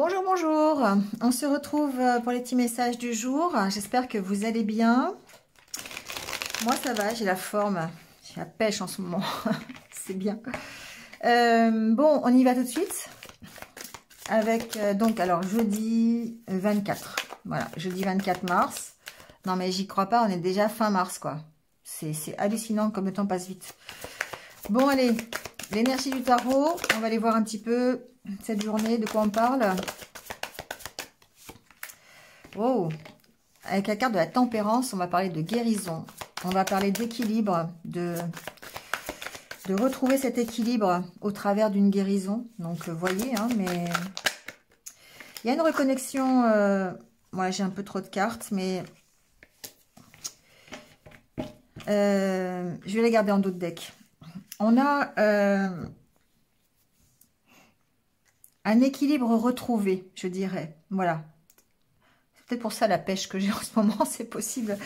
Bonjour, bonjour. On se retrouve pour les petits messages du jour. J'espère que vous allez bien. Moi, ça va, j'ai la forme. J'ai la pêche en ce moment. C'est bien. Bon, on y va tout de suite. Avec, donc, alors, jeudi 24. Voilà, jeudi 24 mars. Non, mais j'y crois pas, on est déjà fin mars, quoi. C'est hallucinant comme le temps passe vite. Bon, allez, l'énergie du tarot. On va aller voir un petit peu cette journée, de quoi on parle. Wow. Avec la carte de la tempérance, on va parler de guérison. On va parler d'équilibre, de retrouver cet équilibre au travers d'une guérison. Donc, vous voyez, hein, mais il y a une reconnexion. Moi, j'ai un peu trop de cartes, mais je vais les garder en d'autres decks. On a un équilibre retrouvé, je dirais. Voilà. C'est peut-être pour ça la pêche que j'ai en ce moment, c'est possible.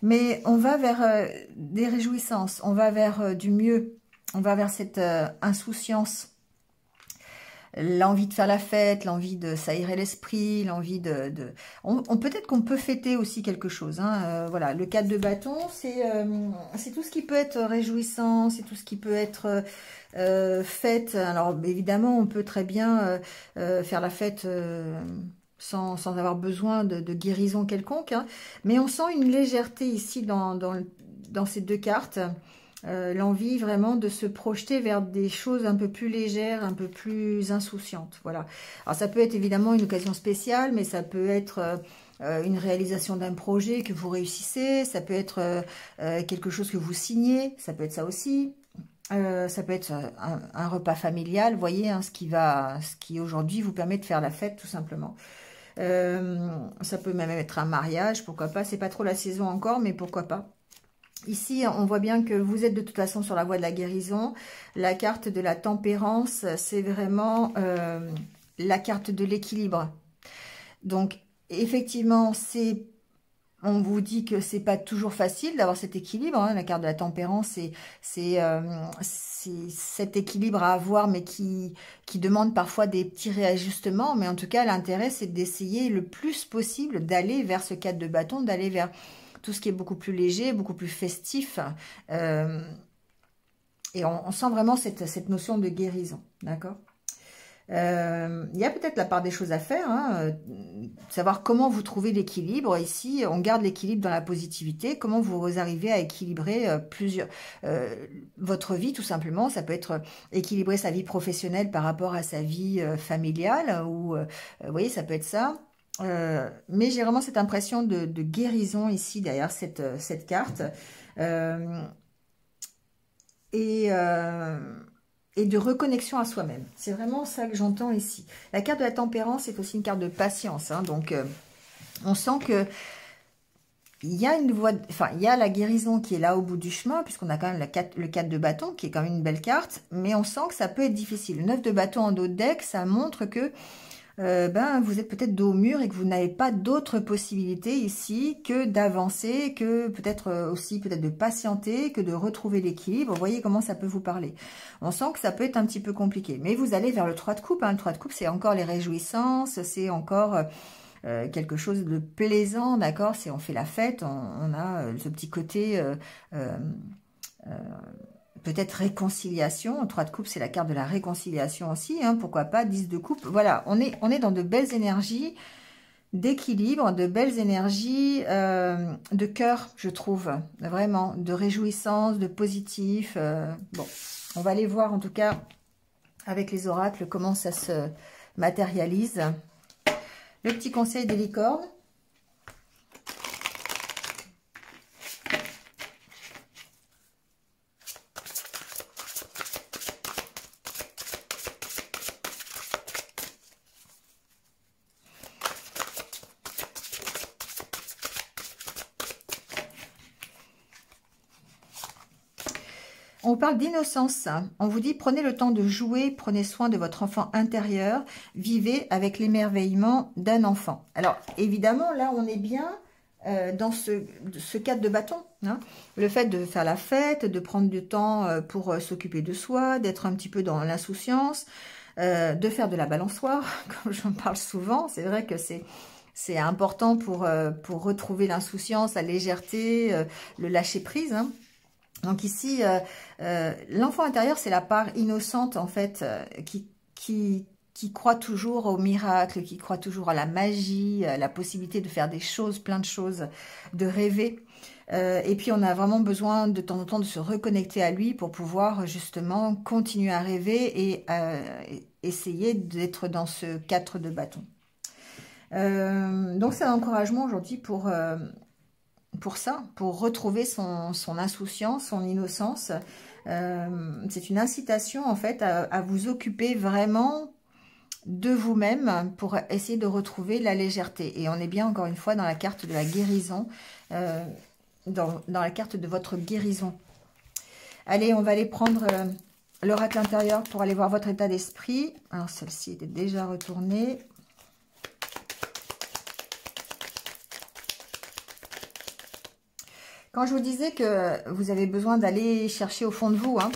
Mais on va vers des réjouissances, on va vers du mieux, on va vers cette insouciance. L'envie de faire la fête, l'envie de s'aérer l'esprit, l'envie peut-être qu'on peut fêter aussi quelque chose. Hein. Voilà, le 4 de bâton, c'est tout ce qui peut être réjouissant, c'est tout ce qui peut être fête. Alors évidemment, on peut très bien faire la fête sans avoir besoin de guérison quelconque. Hein. Mais on sent une légèreté ici dans ces deux cartes. L'envie vraiment de se projeter vers des choses un peu plus légères, un peu plus insouciantes. Voilà. Alors ça peut être évidemment une occasion spéciale, mais ça peut être une réalisation d'un projet que vous réussissez, ça peut être quelque chose que vous signez, ça peut être ça aussi. Ça peut être un repas familial, vous voyez, hein, ce qui aujourd'hui vous permet de faire la fête tout simplement. Ça peut même être un mariage, pourquoi pas. C'est pas trop la saison encore, mais pourquoi pas. Ici, on voit bien que vous êtes de toute façon sur la voie de la guérison. La carte de la tempérance, c'est vraiment la carte de l'équilibre. Donc, effectivement, on vous dit que c'est pas toujours facile d'avoir cet équilibre. Hein. La carte de la tempérance, c'est cet équilibre à avoir, mais qui demande parfois des petits réajustements. Mais en tout cas, l'intérêt, c'est d'essayer le plus possible d'aller vers ce 4 de bâton, d'aller vers tout ce qui est beaucoup plus léger, beaucoup plus festif. Et on sent vraiment cette notion de guérison, d'accord ? Il y a peut-être la part des choses à faire, hein, savoir comment vous trouvez l'équilibre. Ici, on garde l'équilibre dans la positivité. Comment vous arrivez à équilibrer votre vie, tout simplement. Ça peut être équilibrer sa vie professionnelle par rapport à sa vie familiale, ou vous voyez, ça peut être ça. Mais j'ai vraiment cette impression de guérison ici derrière cette carte et de reconnexion à soi-même. C'est vraiment ça que j'entends ici. La carte de la tempérance est aussi une carte de patience. Hein, donc, on sent que il y a une voie, enfin, il y a la guérison qui est là au bout du chemin, puisqu'on a quand même le 4 de bâton, qui est quand même une belle carte, mais on sent que ça peut être difficile. Le 9 de bâton en dos de deck, ça montre que vous êtes peut-être dos au mur et que vous n'avez pas d'autres possibilités ici que d'avancer, que peut-être aussi de patienter, que de retrouver l'équilibre. Vous voyez comment ça peut vous parler. On sent que ça peut être un petit peu compliqué. Mais vous allez vers le 3 de coupe. Hein. Le 3 de coupe, c'est encore les réjouissances, c'est encore quelque chose de plaisant, d'accord? On fait la fête, on a ce petit côté... peut-être réconciliation. 3 de coupe, c'est la carte de la réconciliation aussi. Hein, pourquoi pas 10 de coupe. Voilà, on est dans de belles énergies d'équilibre, de belles énergies de cœur, je trouve. Vraiment, de réjouissance, de positif. Bon, on va aller voir en tout cas avec les oracles comment ça se matérialise. Le petit conseil des licornes. On parle d'innocence. On vous dit, prenez le temps de jouer, prenez soin de votre enfant intérieur, vivez avec l'émerveillement d'un enfant. Alors, évidemment, là, on est bien dans ce cadre de bâton. Hein. Le fait de faire la fête, de prendre du temps pour s'occuper de soi, d'être un petit peu dans l'insouciance, de faire de la balançoire, comme j'en parle souvent. C'est vrai que c'est important pour retrouver l'insouciance, la légèreté, le lâcher-prise, hein. Donc ici, l'enfant intérieur, c'est la part innocente, en fait, qui croit toujours au miracle, qui croit toujours à la magie, à la possibilité de faire des choses, plein de choses, de rêver. Et puis, on a vraiment besoin de temps en temps de se reconnecter à lui pour pouvoir justement continuer à rêver et essayer d'être dans ce 4 de bâton. Donc, c'est un encouragement aujourd'hui pour ça, pour retrouver son insouciance, son innocence. C'est une incitation en fait à vous occuper vraiment de vous-même pour essayer de retrouver la légèreté. Et on est bien encore une fois dans la carte de la guérison, dans la carte de votre guérison. Allez, on va aller prendre l'oracle intérieur pour aller voir votre état d'esprit. Alors celle-ci était déjà retournée. Quand je vous disais que vous avez besoin d'aller chercher au fond de vous, hein,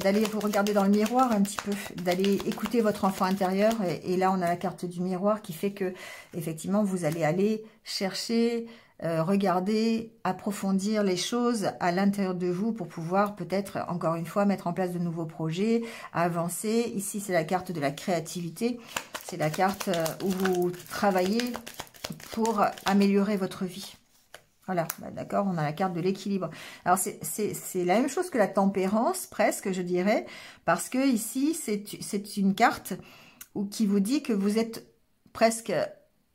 d'aller vous regarder dans le miroir un petit peu, d'aller écouter votre enfant intérieur, et là on a la carte du miroir qui fait que effectivement vous allez aller chercher, regarder, approfondir les choses à l'intérieur de vous pour pouvoir peut-être encore une fois mettre en place de nouveaux projets, avancer. Ici c'est la carte de la créativité, c'est la carte où vous travaillez pour améliorer votre vie. Voilà, bah d'accord, on a la carte de l'équilibre. Alors, c'est la même chose que la tempérance, presque, je dirais, parce que ici, c'est une carte qui vous dit que vous êtes presque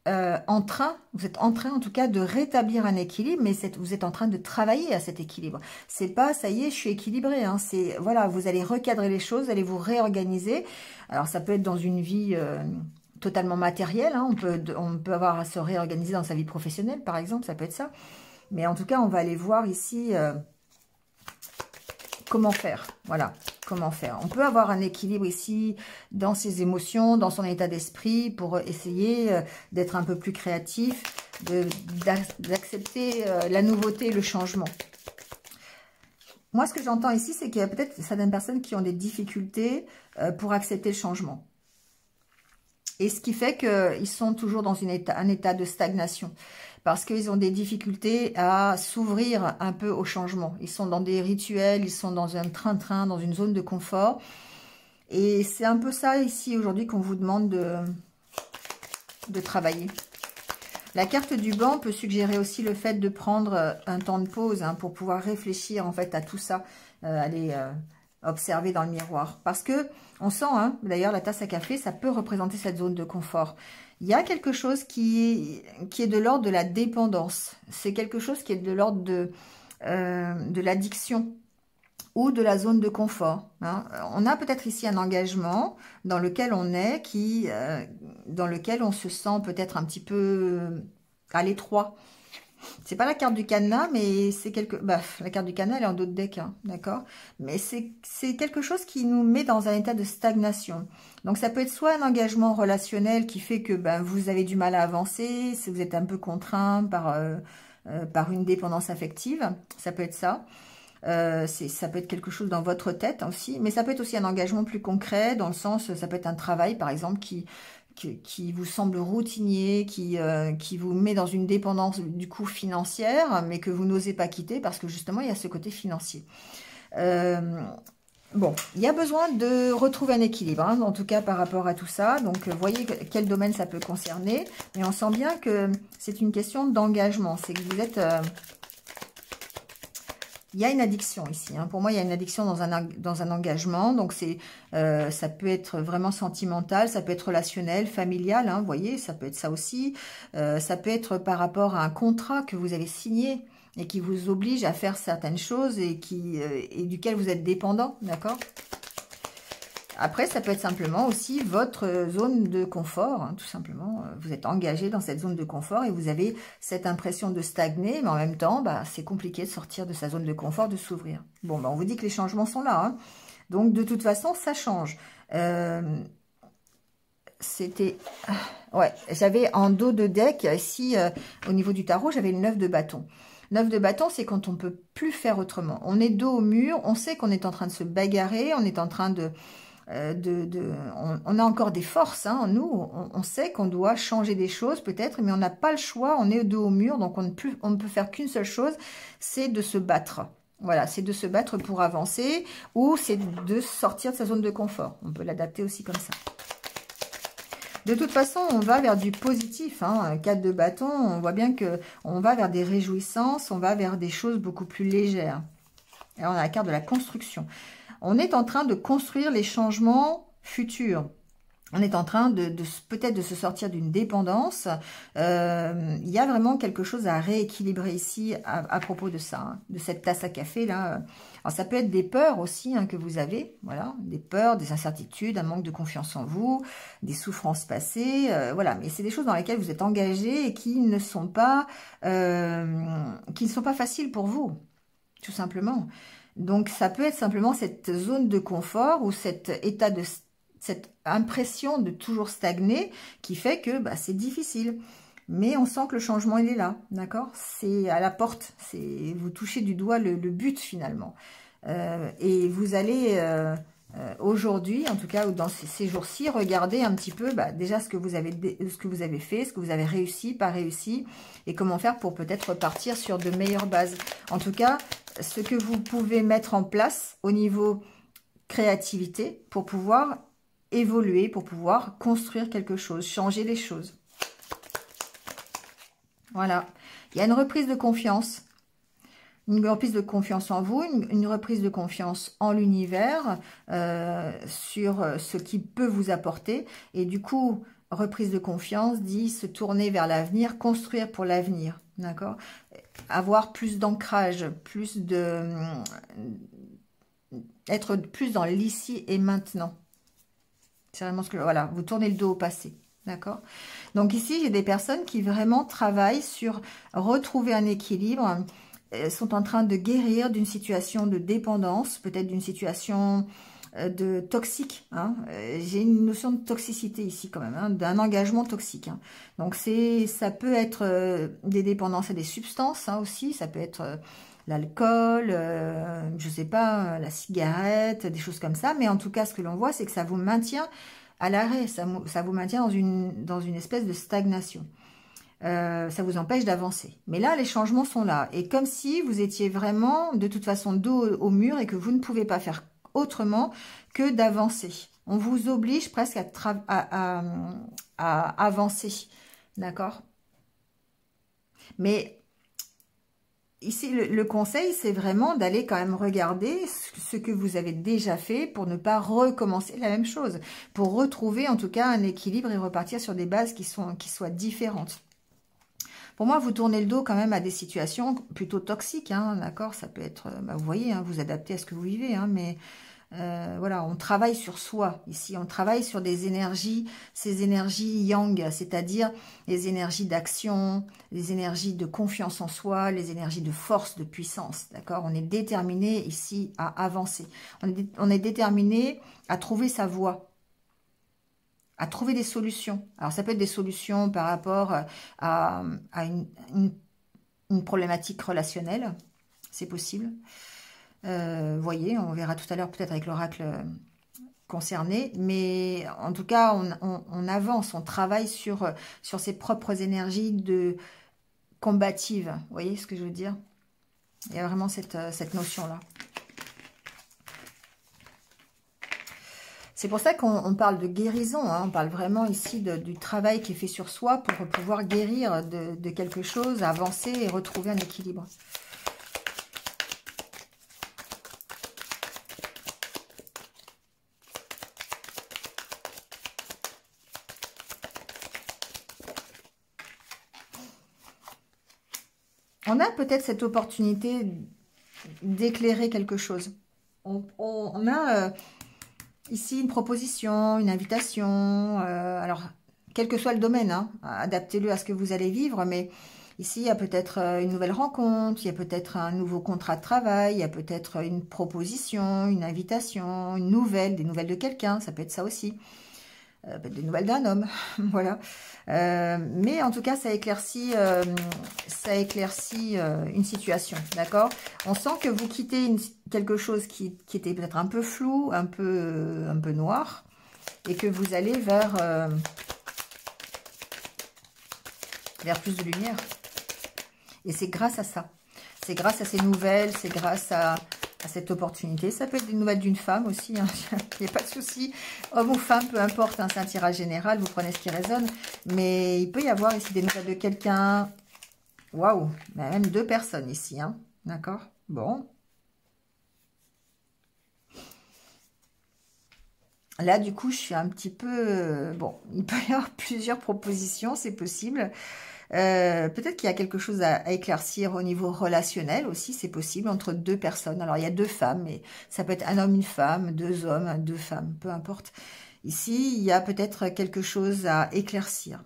en train en tout cas de rétablir un équilibre, mais vous êtes en train de travailler à cet équilibre. C'est pas, ça y est, je suis équilibré, hein, c'est, voilà, vous allez recadrer les choses, vous allez vous réorganiser. Alors, ça peut être dans une vie totalement matérielle, hein, on peut avoir à se réorganiser dans sa vie professionnelle, par exemple, ça peut être ça. Mais en tout cas, on va aller voir ici comment faire. Voilà, comment faire. On peut avoir un équilibre ici dans ses émotions, dans son état d'esprit, pour essayer d'être un peu plus créatif, d'accepter la nouveauté, le changement. Moi, ce que j'entends ici, c'est qu'il y a peut-être certaines personnes qui ont des difficultés pour accepter le changement. Et ce qui fait qu'ils sont toujours dans un état de stagnation. Parce qu'ils ont des difficultés à s'ouvrir un peu au changement. Ils sont dans des rituels, ils sont dans un train-train, dans une zone de confort. Et c'est un peu ça ici aujourd'hui qu'on vous demande de travailler. La carte du banc peut suggérer aussi le fait de prendre un temps de pause, hein, pour pouvoir réfléchir en fait à tout ça, aller observer dans le miroir. Parce que on sent, hein, d'ailleurs la tasse à café, ça peut représenter cette zone de confort. Il y a quelque chose qui est de l'ordre de la dépendance. C'est quelque chose qui est de l'ordre de l'addiction ou de la zone de confort, hein. On a peut-être ici un engagement dans lequel on est, dans lequel on se sent peut-être un petit peu à l'étroit. C'est pas la carte du cadenas, mais c'est la carte du cadenas, elle est en dos de deck, hein, d'accord. Mais c'est quelque chose qui nous met dans un état de stagnation. Donc, ça peut être soit un engagement relationnel qui fait que vous avez du mal à avancer, si vous êtes un peu contraint par une dépendance affective, ça peut être ça. Ça peut être quelque chose dans votre tête aussi, mais ça peut être aussi un engagement plus concret, dans le sens, ça peut être un travail, par exemple, qui vous semble routinier, qui vous met dans une dépendance du coup financière, mais que vous n'osez pas quitter parce que justement il y a ce côté financier. Bon, il y a besoin de retrouver un équilibre, hein, en tout cas par rapport à tout ça. Donc voyez quel domaine ça peut concerner, mais on sent bien que c'est une question d'engagement. C'est que vous êtes... il y a une addiction ici, hein. Pour moi, il y a une addiction dans un engagement. Donc, ça peut être vraiment sentimental, ça peut être relationnel, familial, hein, vous voyez, ça peut être ça aussi. Ça peut être par rapport à un contrat que vous avez signé et qui vous oblige à faire certaines choses et duquel vous êtes dépendant, d'accord ? Après, ça peut être simplement aussi votre zone de confort, hein, tout simplement. Vous êtes engagé dans cette zone de confort et vous avez cette impression de stagner, mais en même temps, c'est compliqué de sortir de sa zone de confort, de s'ouvrir. Bon, on vous dit que les changements sont là, hein. Donc, de toute façon, ça change. Ouais, j'avais en dos de deck, ici, au niveau du tarot, j'avais le 9 de bâton. 9 de bâton, c'est quand on ne peut plus faire autrement. On est dos au mur, on sait qu'on est en train de se bagarrer, on est en train de on a encore des forces hein, en nous, on sait qu'on doit changer des choses peut-être, mais on n'a pas le choix, on est dos au mur, donc on ne peut faire qu'une seule chose, c'est de se battre. Voilà, c'est de se battre pour avancer, ou c'est de sortir de sa zone de confort. On peut l'adapter aussi comme ça. De toute façon, on va vers du positif. Hein. 4 de bâton, on voit bien que on va vers des réjouissances, on va vers des choses beaucoup plus légères. Et on a la carte de la construction. On est en train de construire les changements futurs. On est en train peut-être de se sortir d'une dépendance. Il y a vraiment quelque chose à rééquilibrer ici à propos de ça, hein, de cette tasse à café là. Alors ça peut être des peurs aussi hein, que vous avez, voilà, des peurs, des incertitudes, un manque de confiance en vous, des souffrances passées, voilà. Mais c'est des choses dans lesquelles vous êtes engagé et qui ne sont pas faciles pour vous, tout simplement. Donc ça peut être simplement cette zone de confort ou cet état de cette impression de toujours stagner qui fait que bah, c'est difficile. Mais on sent que le changement, il est là, d'accord? C'est à la porte, vous touchez du doigt le but finalement. Et vous allez aujourd'hui, en tout cas, ou dans ces jours-ci, regarder un petit peu bah, déjà ce que vous avez fait, ce que vous avez réussi, pas réussi, et comment faire pour peut-être repartir sur de meilleures bases. En tout cas, ce que vous pouvez mettre en place au niveau créativité pour pouvoir évoluer, pour pouvoir construire quelque chose, changer les choses. Voilà. Il y a une reprise de confiance. Une reprise de confiance en vous, une reprise de confiance en l'univers, sur ce qu'il peut vous apporter. Et du coup, reprise de confiance dit se tourner vers l'avenir, construire pour l'avenir. D'accord? Avoir plus d'ancrage, être plus dans l'ici et maintenant. C'est vraiment ce que... Voilà, vous tournez le dos au passé. D'accord? Donc ici, j'ai des personnes qui vraiment travaillent sur retrouver un équilibre, sont en train de guérir d'une situation de dépendance, peut-être d'une situation de toxique. Hein. J'ai une notion de toxicité ici quand même, hein, d'un engagement toxique. Hein. Donc ça peut être des dépendances à des substances hein, aussi, ça peut être... l'alcool, je sais pas, la cigarette, des choses comme ça. Mais en tout cas, ce que l'on voit, c'est que ça vous maintient à l'arrêt. Ça vous maintient dans une espèce de stagnation. Ça vous empêche d'avancer. Mais là, les changements sont là. Et comme si vous étiez vraiment, de toute façon, dos au mur et que vous ne pouvez pas faire autrement que d'avancer. On vous oblige presque à avancer. D'accord? Mais... ici, le conseil, c'est vraiment d'aller quand même regarder ce que vous avez déjà fait pour ne pas recommencer la même chose. Pour retrouver en tout cas un équilibre et repartir sur des bases qui soient différentes. Pour moi, vous tournez le dos quand même à des situations plutôt toxiques. Hein, d'accord? Ça peut être, bah, vous voyez, hein, vous adaptez à ce que vous vivez. Hein, mais voilà, on travaille sur soi ici. On travaille sur des énergies, ces énergies yang, c'est-à-dire les énergies d'action, les énergies de confiance en soi, les énergies de force, de puissance. D'accord? On est déterminé ici à avancer. On est déterminé à trouver sa voie, à trouver des solutions. Alors, ça peut être des solutions par rapport à une problématique relationnelle. C'est possible. Vous voyez, on verra tout à l'heure peut-être avec l'oracle concerné. Mais en tout cas, on avance, on travaille sur ses propres énergies combatives. Vous voyez ce que je veux dire? Il y a vraiment cette notion-là. C'est pour ça qu'on parle de guérison, hein. On parle vraiment ici du travail qui est fait sur soi pour pouvoir guérir de quelque chose, avancer et retrouver un équilibre. On a peut-être cette opportunité d'éclairer quelque chose. On a... ici, une proposition, une invitation, alors, quel que soit le domaine, hein, adaptez-le à ce que vous allez vivre, mais ici, il y a peut-être une nouvelle rencontre, il y a peut-être un nouveau contrat de travail, il y a peut-être une proposition, une invitation, des nouvelles de quelqu'un, ça peut être ça aussi, des nouvelles d'un homme, voilà. Mais en tout cas, ça éclaircit une situation, d'accord? On sent que vous quittez quelque chose qui était peut-être un peu flou, un peu noir, et que vous allez vers plus de lumière. Et c'est grâce à ça. C'est grâce à ces nouvelles, c'est grâce à cette opportunité. Ça peut être des nouvelles d'une femme aussi, hein. Il n'y a pas de souci. Homme ou femme, peu importe, hein, c'est un tirage général, vous prenez ce qui résonne. Mais il peut y avoir ici des nouvelles de quelqu'un. Waouh, même 2 personnes ici, hein. D'accord? Bon. Là, du coup, je suis un petit peu... bon, il peut y avoir plusieurs propositions, c'est possible. Peut-être qu'il y a quelque chose à éclaircir au niveau relationnel aussi, c'est possible, entre 2 personnes. Alors, il y a 2 femmes, mais ça peut être un homme, une femme, 2 hommes, 2 femmes, peu importe. Ici, il y a peut-être quelque chose à éclaircir.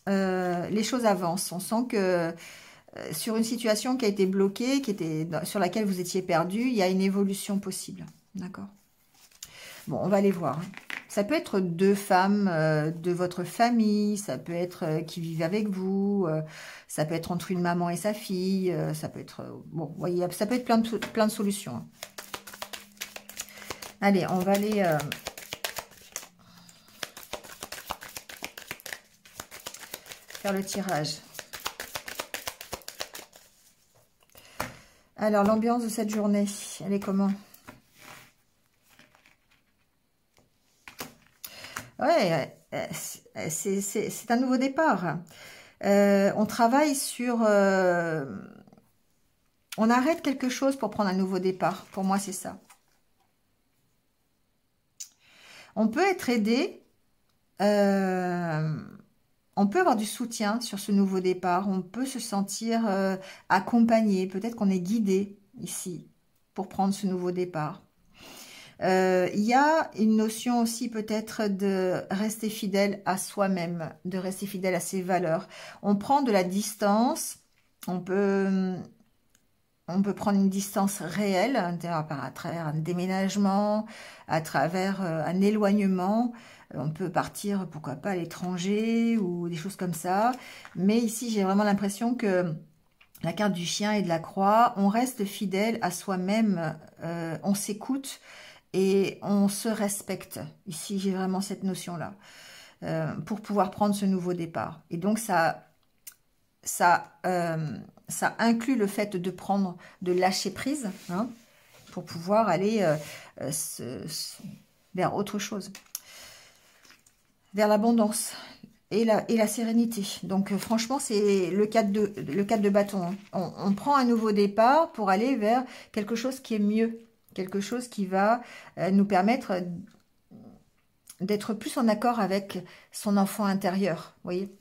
Les choses avancent. On sent que sur une situation qui a été bloquée, sur laquelle vous étiez perdu, il y a une évolution possible. D'accord? Bon, on va aller voir. Ça peut être 2 femmes de votre famille, ça peut être qui vivent avec vous, ça peut être entre une maman et sa fille, ça peut être... bon, vous voyez, ça peut être plein de solutions. Hein. Allez, on va aller... faire le tirage. Alors, l'ambiance de cette journée, elle est comment? Ouais, c'est un nouveau départ. On travaille sur... on arrête quelque chose pour prendre un nouveau départ. Pour moi, c'est ça. On peut être aidé. On peut avoir du soutien sur ce nouveau départ. On peut se sentir accompagné. Peut-être qu'on est guidé ici pour prendre ce nouveau départ. Il y a une notion aussi peut-être de rester fidèle à soi-même, de rester fidèle à ses valeurs. On prend de la distance, on peut prendre une distance réelle à travers un déménagement, à travers un éloignement. On peut partir, pourquoi pas, à l'étranger ou des choses comme ça. Mais ici, j'ai vraiment l'impression que la carte du chien et de la croix, on reste fidèle à soi-même, on s'écoute. Et on se respecte. Ici, j'ai vraiment cette notion-là. Pour pouvoir prendre ce nouveau départ. Et donc, ça inclut le fait de lâcher prise. Hein, pour pouvoir aller vers autre chose. Vers l'abondance. Et la sérénité. Donc, franchement, c'est le 4 de bâton. Hein. On prend un nouveau départ pour aller vers quelque chose qui est mieux. Quelque chose qui va nous permettre d'être plus en accord avec son enfant intérieur. Vous voyez?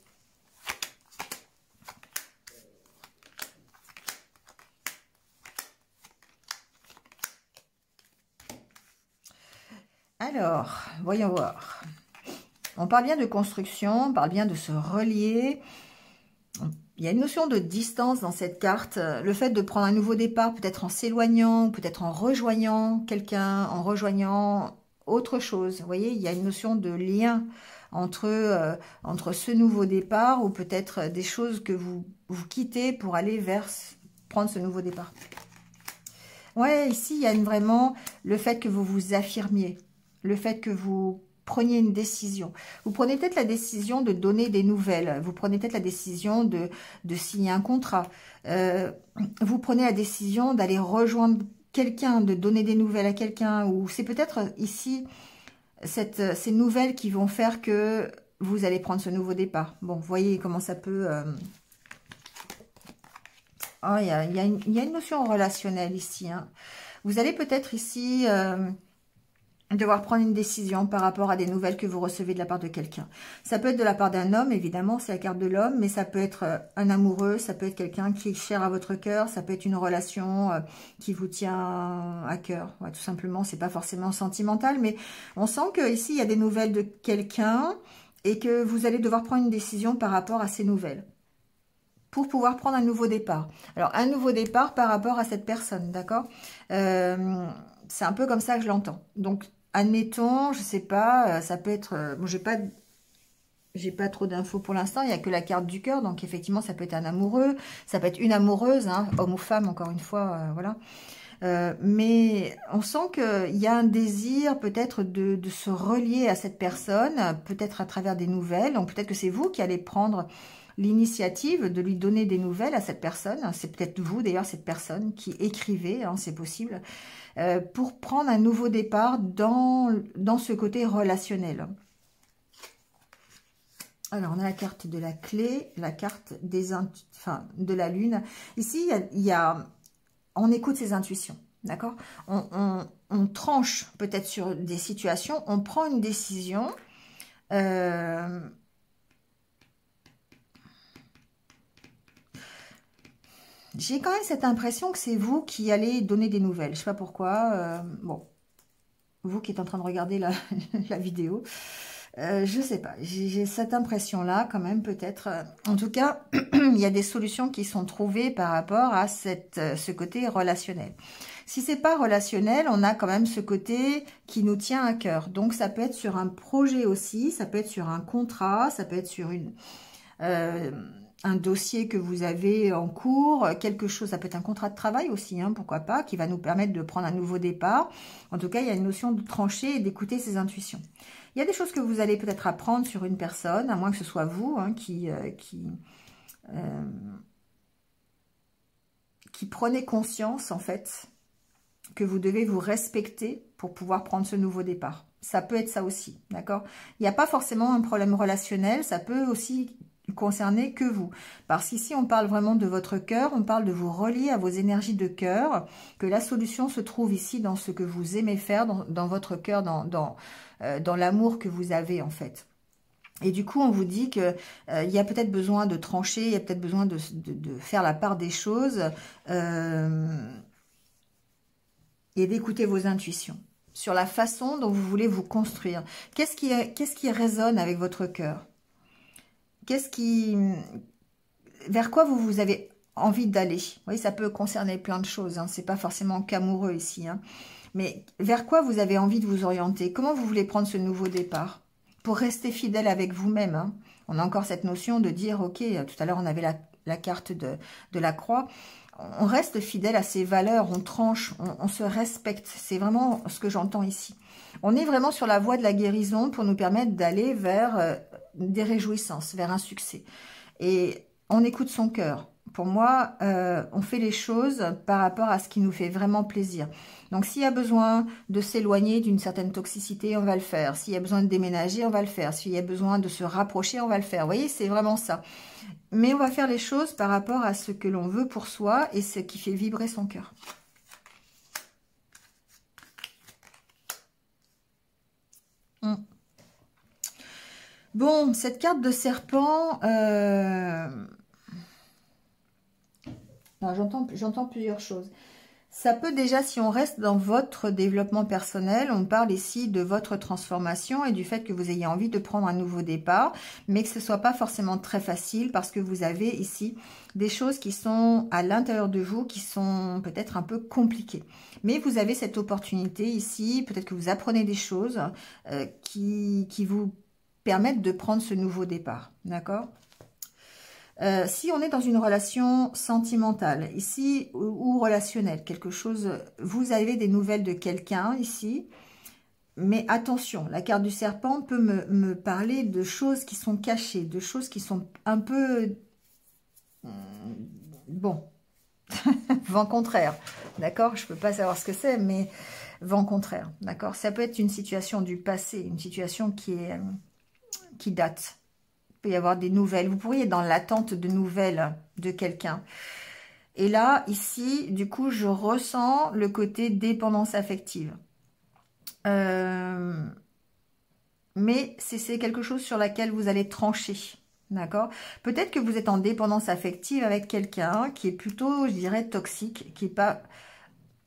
Alors, voyons voir. On parle bien de construction, on parle bien de se relier. Il y a une notion de distance dans cette carte. Le fait de prendre un nouveau départ, peut-être en s'éloignant, peut-être en rejoignant quelqu'un, en rejoignant autre chose. Vous voyez, il y a une notion de lien entre ce nouveau départ ou peut-être des choses que vous quittez pour aller prendre ce nouveau départ. Ouais, ici, il y a vraiment le fait que vous vous affirmiez, le fait que vous preniez une décision. Vous prenez peut-être la décision de donner des nouvelles. Vous prenez peut-être la décision de signer un contrat. Vous prenez la décision d'aller rejoindre quelqu'un, de donner des nouvelles à quelqu'un. Ou c'est peut-être ici ces nouvelles qui vont faire que vous allez prendre ce nouveau départ. Bon, vous voyez comment ça peut... Oh, il y a une notion relationnelle ici. Hein. Vous allez peut-être ici... devoir prendre une décision par rapport à des nouvelles que vous recevez de la part de quelqu'un. Ça peut être de la part d'un homme, évidemment, c'est la carte de l'homme, mais ça peut être un amoureux, ça peut être quelqu'un qui est cher à votre cœur, ça peut être une relation qui vous tient à cœur. Ouais, tout simplement, c'est pas forcément sentimental, mais on sent que ici il y a des nouvelles de quelqu'un et que vous allez devoir prendre une décision par rapport à ces nouvelles pour pouvoir prendre un nouveau départ. Alors, un nouveau départ par rapport à cette personne, d'accord c'est un peu comme ça que je l'entends. Donc, admettons, je sais pas, ça peut être... bon, j'ai pas trop d'infos pour l'instant, il n'y a que la carte du cœur, donc effectivement, ça peut être un amoureux, ça peut être une amoureuse, hein, homme ou femme, encore une fois, voilà. Mais on sent qu'il y a un désir peut-être de se relier à cette personne, peut-être à travers des nouvelles. Donc peut-être que c'est vous qui allez prendre l'initiative de lui donner des nouvelles à cette personne. C'est peut-être vous d'ailleurs, cette personne qui écrivez, hein, c'est possible, pour prendre un nouveau départ dans ce côté relationnel. Alors, on a la carte de la clé, la carte de la lune. Ici, on écoute ses intuitions, d'accord? On tranche peut-être sur des situations, on prend une décision. J'ai quand même cette impression que c'est vous qui allez donner des nouvelles. Je ne sais pas pourquoi. Bon, vous qui êtes en train de regarder la vidéo. Je sais pas, j'ai cette impression-là quand même peut-être. En tout cas, il y a des solutions qui sont trouvées par rapport à ce côté relationnel. Si c'est pas relationnel, on a quand même ce côté qui nous tient à cœur. Donc ça peut être sur un projet aussi, ça peut être sur un contrat, ça peut être sur un dossier que vous avez en cours, quelque chose, ça peut être un contrat de travail aussi, hein, pourquoi pas, qui va nous permettre de prendre un nouveau départ. En tout cas, il y a une notion de trancher et d'écouter ses intuitions. Il y a des choses que vous allez peut-être apprendre sur une personne, à moins que ce soit vous hein, qui prenez conscience, en fait, que vous devez vous respecter pour pouvoir prendre ce nouveau départ. Ça peut être ça aussi, d'accord? Il n'y a pas forcément un problème relationnel, ça peut aussi concerner que vous. Parce qu'ici, on parle vraiment de votre cœur, on parle de vous relier à vos énergies de cœur, que la solution se trouve ici dans ce que vous aimez faire, dans votre cœur, dans l'amour que vous avez en fait. Et du coup, on vous dit que il y a peut-être besoin de trancher, il y a peut-être besoin de faire la part des choses et d'écouter vos intuitions sur la façon dont vous voulez vous construire. Qu'est-ce qui résonne avec votre cœur? Vers quoi vous avez envie d'aller? Vous voyez, ça peut concerner plein de choses. Hein. C'est pas forcément qu'amoureux ici. Hein. Mais vers quoi vous avez envie de vous orienter? Comment vous voulez prendre ce nouveau départ? Pour rester fidèle avec vous-même. Hein. On a encore cette notion de dire, ok, tout à l'heure on avait la carte de la croix. On reste fidèle à ses valeurs, on tranche, on se respecte. C'est vraiment ce que j'entends ici. On est vraiment sur la voie de la guérison pour nous permettre d'aller vers des réjouissances, vers un succès. Et on écoute son cœur. Pour moi, on fait les choses par rapport à ce qui nous fait vraiment plaisir. Donc, s'il y a besoin de s'éloigner d'une certaine toxicité, on va le faire. S'il y a besoin de déménager, on va le faire. S'il y a besoin de se rapprocher, on va le faire. Vous voyez, c'est vraiment ça. Mais on va faire les choses par rapport à ce que l'on veut pour soi et ce qui fait vibrer son cœur. Bon, cette carte de serpent, j'entends plusieurs choses. Ça peut déjà, si on reste dans votre développement personnel, on parle ici de votre transformation et du fait que vous ayez envie de prendre un nouveau départ, mais que ce ne soit pas forcément très facile parce que vous avez ici des choses qui sont à l'intérieur de vous, qui sont peut-être un peu compliquées. Mais vous avez cette opportunité ici, peut-être que vous apprenez des choses qui vous permettent de prendre ce nouveau départ, d'accord ? Si on est dans une relation sentimentale, ici, ou relationnelle, quelque chose, vous avez des nouvelles de quelqu'un ici, mais attention, la carte du serpent peut me parler de choses qui sont cachées, de choses qui sont un peu, bon, vent contraire, d'accord? Je ne peux pas savoir ce que c'est, mais vent contraire, d'accord? Ça peut être une situation du passé, une situation qui date. Il peut y avoir des nouvelles. Vous pourriez être dans l'attente de nouvelles de quelqu'un. Et là, ici, du coup, je ressens le côté dépendance affective. Mais c'est quelque chose sur laquelle vous allez trancher. D'accord? Peut-être que vous êtes en dépendance affective avec quelqu'un qui est plutôt, je dirais, toxique, qui est pas...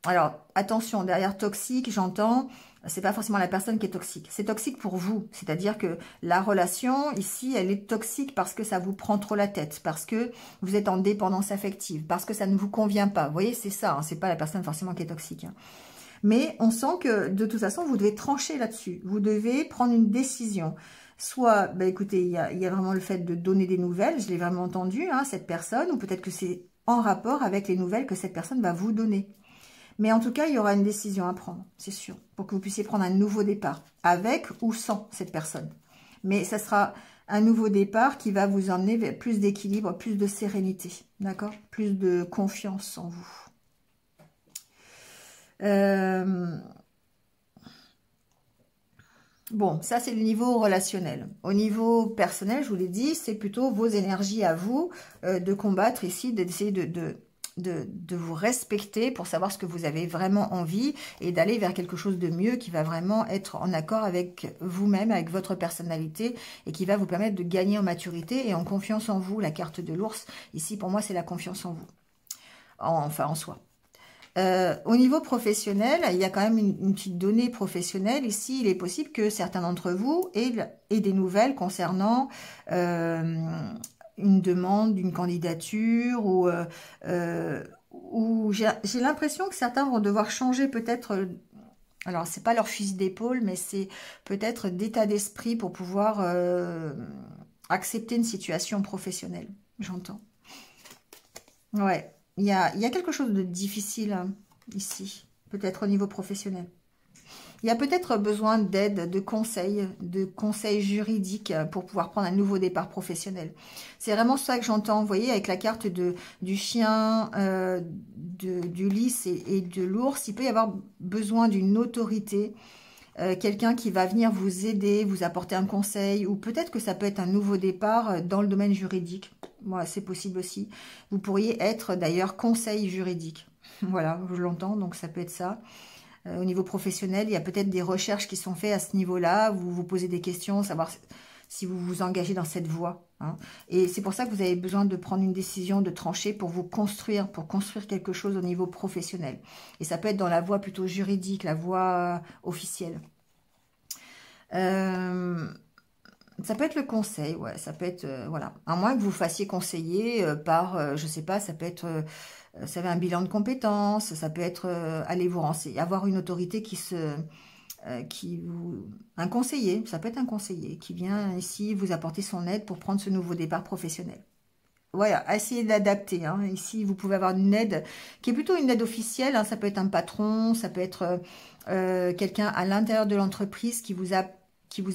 Alors, attention, derrière toxique, j'entends... C'est pas forcément la personne qui est toxique. C'est toxique pour vous. C'est-à-dire que la relation, ici, elle est toxique parce que ça vous prend trop la tête, parce que vous êtes en dépendance affective, parce que ça ne vous convient pas. Vous voyez, c'est ça. Hein, c'est pas la personne forcément qui est toxique. Hein. Mais on sent que, de toute façon, vous devez trancher là-dessus. Vous devez prendre une décision. Soit, bah, écoutez, il y a vraiment le fait de donner des nouvelles. Je l'ai vraiment entendu, hein, cette personne. Ou peut-être que c'est en rapport avec les nouvelles que cette personne va vous donner. Mais en tout cas, il y aura une décision à prendre, c'est sûr, pour que vous puissiez prendre un nouveau départ, avec ou sans cette personne. Mais ça sera un nouveau départ qui va vous emmener vers plus d'équilibre, plus de sérénité, d'accord? Plus de confiance en vous. Bon, ça c'est le niveau relationnel. Au niveau personnel, je vous l'ai dit, c'est plutôt vos énergies à vous de combattre ici, d'essayer de vous respecter pour savoir ce que vous avez vraiment envie et d'aller vers quelque chose de mieux qui va vraiment être en accord avec vous-même, avec votre personnalité et qui va vous permettre de gagner en maturité et en confiance en vous. La carte de l'ours, ici pour moi c'est la confiance en vous, enfin en soi. Au niveau professionnel, il y a quand même une petite donnée professionnelle. Ici, il est possible que certains d'entre vous aient des nouvelles concernant une demande, une candidature ou j'ai l'impression que certains vont devoir changer peut-être, alors c'est pas leur fusil d'épaule, mais c'est peut-être d'état d'esprit pour pouvoir accepter une situation professionnelle, j'entends. Ouais. Il y a quelque chose de difficile hein, ici, peut-être au niveau professionnel. Il y a peut-être besoin d'aide, de conseils juridiques pour pouvoir prendre un nouveau départ professionnel. C'est vraiment ça que j'entends, vous voyez, avec la carte du chien, du lys et de l'ours. Il peut y avoir besoin d'une autorité, quelqu'un qui va venir vous aider, vous apporter un conseil, ou peut-être que ça peut être un nouveau départ dans le domaine juridique. Moi, c'est possible aussi. Vous pourriez être d'ailleurs conseil juridique. Voilà, je l'entends, donc ça peut être ça. Au niveau professionnel, il y a peut-être des recherches qui sont faites à ce niveau-là. Vous vous posez des questions, savoir si vous vous engagez dans cette voie. Hein. Et c'est pour ça que vous avez besoin de prendre une décision, de trancher pour vous construire, pour construire quelque chose au niveau professionnel. Et ça peut être dans la voie plutôt juridique, la voie officielle. Ça peut être le conseil, ouais, ça peut être, voilà. À moins que vous fassiez conseiller par, je sais pas, ça peut être, ça avez un bilan de compétences, ça peut être, aller vous renseigner, avoir une autorité un conseiller, ça peut être un conseiller qui vient ici vous apporter son aide pour prendre ce nouveau départ professionnel. Voilà, essayez d'adapter. Hein. Ici, vous pouvez avoir une aide qui est plutôt une aide officielle. Hein. Ça peut être un patron, ça peut être quelqu'un à l'intérieur de l'entreprise qui vous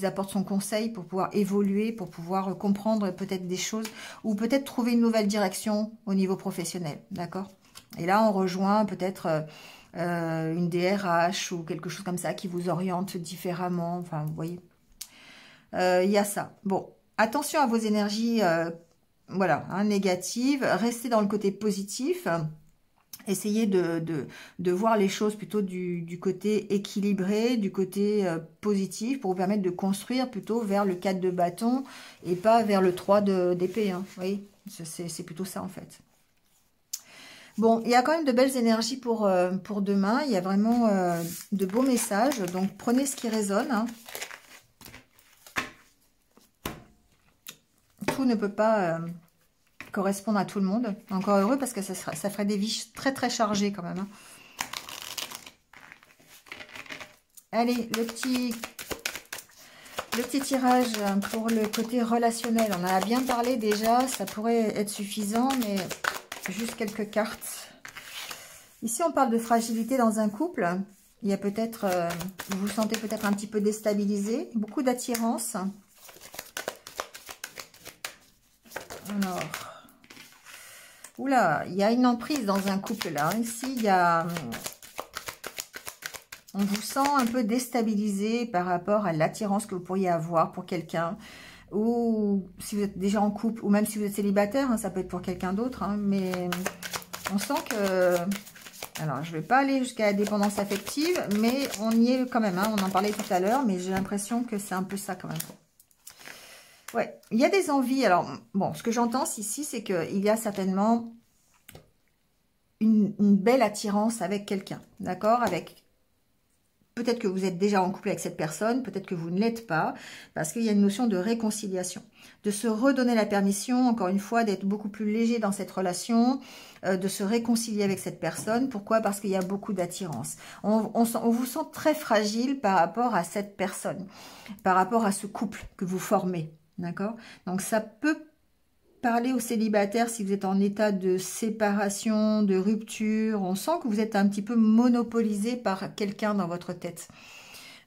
apporte son conseil pour pouvoir évoluer, pour pouvoir comprendre peut-être des choses ou peut-être trouver une nouvelle direction au niveau professionnel. D'accord? Et là, on rejoint peut-être une DRH ou quelque chose comme ça qui vous oriente différemment. Enfin, vous voyez. Il y a ça. Bon, attention à vos énergies voilà, hein, négatives. Restez dans le côté positif. Essayez de voir les choses plutôt du côté équilibré, du côté positif pour vous permettre de construire plutôt vers le 4 de bâton et pas vers le 3 d'épée. Hein. Vous voyez, c'est plutôt ça en fait. Bon, il y a quand même de belles énergies pour demain. Il y a vraiment de beaux messages. Donc, prenez ce qui résonne. Hein. Tout ne peut pas correspondre à tout le monde. Encore heureux parce que ça ferait des vies très très chargées quand même. Hein. Allez, le petit tirage pour le côté relationnel. On en a bien parlé déjà. Ça pourrait être suffisant, mais juste quelques cartes. Ici, on parle de fragilité dans un couple. Il y a peut-être, vous vous sentez peut-être un petit peu déstabilisé. Beaucoup d'attirance. Alors, oula, il y a une emprise dans un couple là. Ici, il y a, on vous sent un peu déstabilisé par rapport à l'attirance que vous pourriez avoir pour quelqu'un. Ou si vous êtes déjà en couple, ou même si vous êtes célibataire, hein, ça peut être pour quelqu'un d'autre. Hein, mais on sent que... Alors, je ne vais pas aller jusqu'à la dépendance affective, mais on y est quand même. Hein, on en parlait tout à l'heure, mais j'ai l'impression que c'est un peu ça quand même. Ouais, il y a des envies. Alors, bon, ce que j'entends ici, c'est qu'il y a certainement une belle attirance avec quelqu'un, d'accord? Peut-être que vous êtes déjà en couple avec cette personne, peut-être que vous ne l'êtes pas, parce qu'il y a une notion de réconciliation, de se redonner la permission, encore une fois, d'être beaucoup plus léger dans cette relation, de se réconcilier avec cette personne. Pourquoi? Parce qu'il y a beaucoup d'attirance. On vous sent très fragile par rapport à cette personne, par rapport à ce couple que vous formez. D'accord? Donc, ça peut parler aux célibataires si vous êtes en état de séparation, de rupture. On sent que vous êtes un petit peu monopolisé par quelqu'un dans votre tête.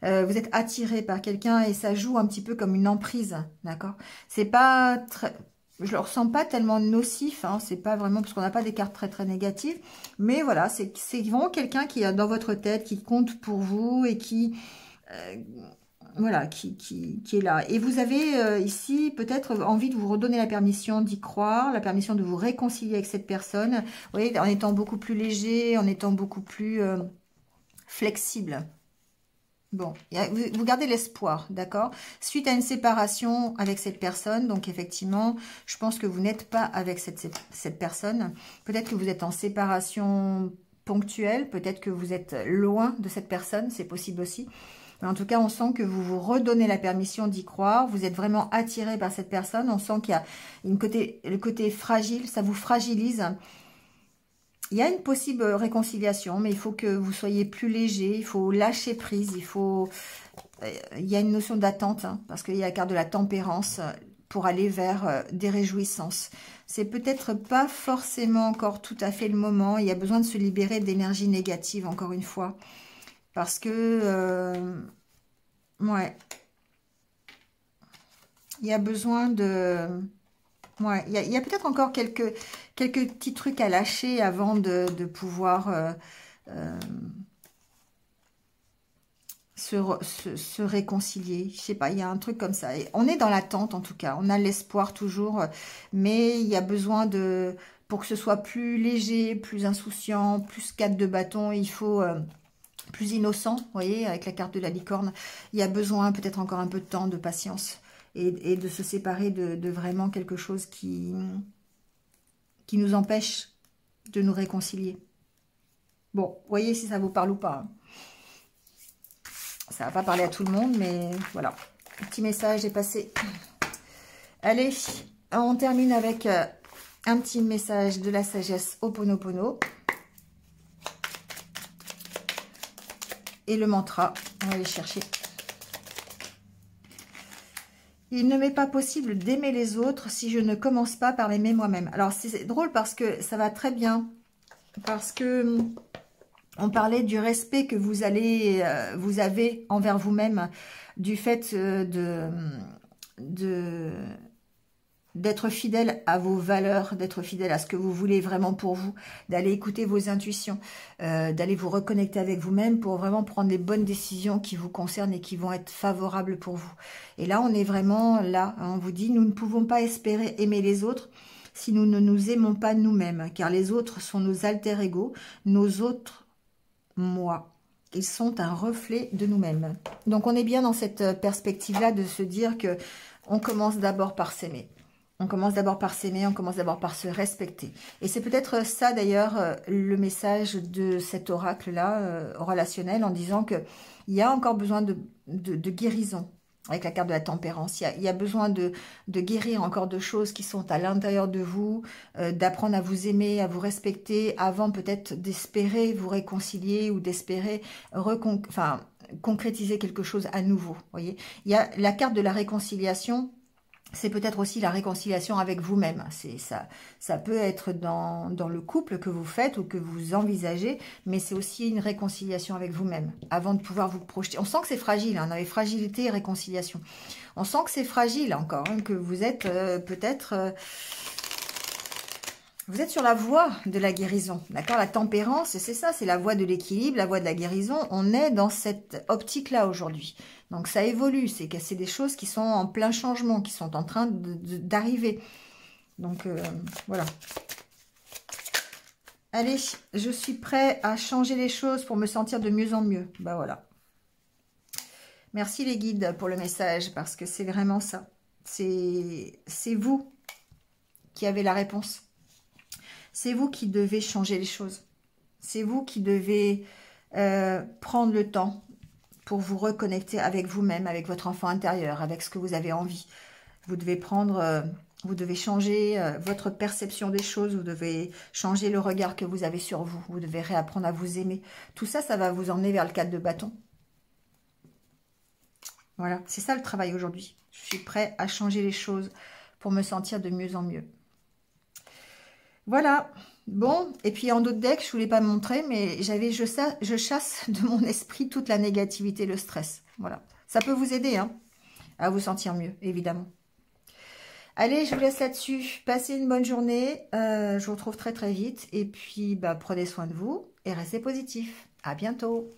Vous êtes attiré par quelqu'un et ça joue un petit peu comme une emprise, d'accord? C'est pas très... Je le ressens pas tellement nocif, hein, c'est pas vraiment, parce qu'on n'a pas des cartes très très négatives, mais voilà, c'est vraiment quelqu'un qui est dans votre tête, qui compte pour vous et qui... voilà, qui est là. Et vous avez ici peut-être envie de vous redonner la permission d'y croire, la permission de vous réconcilier avec cette personne, vous voyez, en étant beaucoup plus léger, en étant beaucoup plus flexible. Bon, vous gardez l'espoir, d'accord? Suite à une séparation avec cette personne, donc effectivement, je pense que vous n'êtes pas avec cette personne. Peut-être que vous êtes en séparation ponctuelle, peut-être que vous êtes loin de cette personne, c'est possible aussi. Mais en tout cas, on sent que vous vous redonnez la permission d'y croire. Vous êtes vraiment attiré par cette personne. On sent qu'il y a le côté fragile, ça vous fragilise. Il y a une possible réconciliation, mais il faut que vous soyez plus léger, il faut lâcher prise, il y a une notion d'attente, hein, parce qu'il y a la carte de la tempérance pour aller vers des réjouissances. C'est peut-être pas forcément encore tout à fait le moment, il y a besoin de se libérer d'énergie négative, encore une fois, parce que, ouais, il y a besoin de... Ouais, il y a peut-être encore quelques petits trucs à lâcher avant de pouvoir se réconcilier. Je sais pas, il y a un truc comme ça. Et on est dans l'attente en tout cas, on a l'espoir toujours, mais il y a besoin pour que ce soit plus léger, plus insouciant, plus 4 de bâton, il faut... plus innocent, vous voyez, avec la carte de la licorne, il y a besoin peut-être encore un peu de temps, de patience. Et de se séparer de vraiment quelque chose qui nous empêche de nous réconcilier. Bon, voyez si ça vous parle ou pas. Hein. Ça va pas parler à tout le monde, mais voilà. Le petit message est passé. Allez, on termine avec un petit message de la sagesse Ho'oponopono. Et le mantra, on va aller chercher. Il ne m'est pas possible d'aimer les autres si je ne commence pas par m'aimer moi-même. Alors, c'est drôle parce que ça va très bien. Parce que on parlait du respect que vous avez envers vous-même, du fait d'être fidèle à vos valeurs, d'être fidèle à ce que vous voulez vraiment pour vous, d'aller écouter vos intuitions, d'aller vous reconnecter avec vous-même pour vraiment prendre les bonnes décisions qui vous concernent et qui vont être favorables pour vous. Et là, on est vraiment là, hein, on vous dit, nous ne pouvons pas espérer aimer les autres si nous ne nous aimons pas nous-mêmes, car les autres sont nos alter ego, nos autres moi. Ils sont un reflet de nous-mêmes. Donc, on est bien dans cette perspective-là de se dire que on commence d'abord par s'aimer. On commence d'abord par s'aimer, on commence d'abord par se respecter. Et c'est peut-être ça d'ailleurs le message de cet oracle-là, relationnel, en disant qu'il y a encore besoin de guérison avec la carte de la tempérance. Il y a besoin de guérir encore de choses qui sont à l'intérieur de vous, d'apprendre à vous aimer, à vous respecter, avant peut-être d'espérer vous réconcilier ou d'espérer concrétiser quelque chose à nouveau. Voyez, il y a la carte de la réconciliation. C'est peut-être aussi la réconciliation avec vous-même. Ça peut être dans le couple que vous faites ou que vous envisagez, mais c'est aussi une réconciliation avec vous-même, avant de pouvoir vous projeter. On sent que c'est fragile, hein, on avait fragilité et réconciliation. On sent que c'est fragile encore, hein, que vous êtes peut-être... vous êtes sur la voie de la guérison, d'accord? La tempérance, c'est ça, c'est la voie de l'équilibre, la voie de la guérison. On est dans cette optique-là aujourd'hui. Donc ça évolue, c'est des choses qui sont en plein changement, qui sont en train d'arriver. Donc voilà. Allez, je suis prêt à changer les choses pour me sentir de mieux en mieux. Bah voilà. Merci les guides pour le message, parce que c'est vraiment ça. C'est vous qui avez la réponse. C'est vous qui devez changer les choses. C'est vous qui devez prendre le temps pour vous reconnecter avec vous-même, avec votre enfant intérieur, avec ce que vous avez envie. Vous devez vous devez changer votre perception des choses, vous devez changer le regard que vous avez sur vous, vous devez réapprendre à vous aimer. Tout ça, ça va vous emmener vers le 4 de bâton. Voilà, c'est ça le travail aujourd'hui. Je suis prêt à changer les choses pour me sentir de mieux en mieux. Voilà. Bon, et puis en d'autres decks, je ne voulais pas montrer, mais je chasse de mon esprit toute la négativité, le stress. Voilà. Ça peut vous aider, hein, à vous sentir mieux, évidemment. Allez, je vous laisse là-dessus. Passez une bonne journée. Je vous retrouve très très vite. Et puis, bah, prenez soin de vous et restez positifs. À bientôt.